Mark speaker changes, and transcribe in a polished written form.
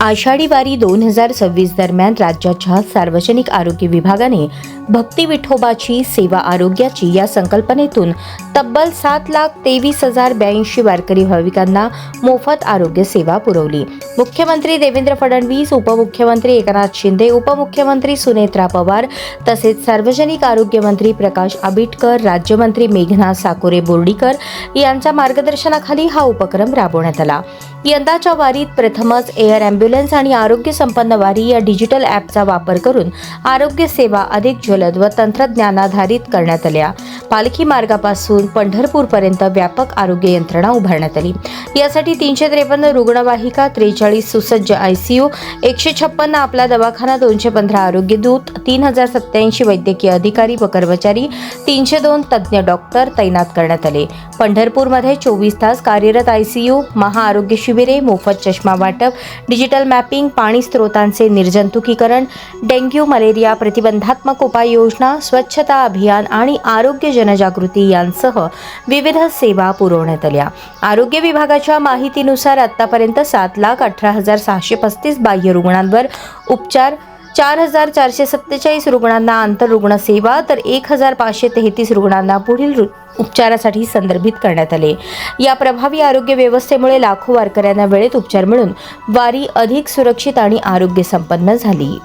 Speaker 1: आषाढी वारी 2026 दरम्यान राज्याच्या सार्वजनिक आरोग्य विभागाने भक्ती विठोबाची सेवा आरोग्याची या संकल्पनेतून तब्बल 7,23,082 वारकरी भाविकांना मोफत आरोग्य सेवा पुरवली। मुख्यमंत्री देवेंद्र फडणवीस, उपमुख्यमंत्री एकनाथ शिंदे, उपमुख्यमंत्री सुनेत्रा पवार तसेच सार्वजनिक आरोग्य मंत्री प्रकाश आंबेडकर, राज्यमंत्री मेघना साकोरे बोर्डीकर यांच्या मार्गदर्शनाखाली हा उपक्रम राबवण्यात आला। यंदाच्या वारीत प्रथमच एअर ॲम्ब्युलन्स आणि आरोग्य संपन्न वारी या डिजिटल ॲपचा वापर करून आरोग्य सेवा अधिक जलद व तंत्रज्ञानाधारित करण्यात आल्या। पालखी मार्गापासून पंढरपूरपर्यंत व्यापक आरोग्य यंत्रणा उभारण्यात आली। यासाठी 353 रुग्णवाहिका, 43 सुसज्ज ICU, 156 आपला दवाखाना, 215 आरोग्य दूत, 3087 वैद्यकीय अधिकारी व कर्मचारी, 302 तज्ज्ञ डॉक्टर तैनात करण्यात आले। पंढरपूरमध्ये 24 तास कार्यरत ICU, महाआरोग्य शिबिरे, मोफत चष्मा वाटप, डिजिटल मॅपिंग, पाणी स्त्रोतांचे निर्जंतुकीकरण, डेंग्यू मलेरिया प्रतिबंधात्मक उपाययोजना, स्वच्छता अभियान आणि आरोग्य जनजागृती यांसह विविध सेवा पुरवण्यात आल्या। आरोग्य विभागाच्या माहितीनुसार आतापर्यंत 7,18,635 बाह्य रुग्णांवर उपचार, 4,447 रुग्णांना आंतररुग्ण सेवा तर 1,533 रुग्णांना पुढील उपचारासाठी संदर्भित करण्यात आले। या प्रभावी आरोग्य व्यवस्थेमुळे लाखो वारकऱ्यांना वेळेत उपचार मिळून वारी अधिक सुरक्षित आणि आरोग्य संपन्न झाली।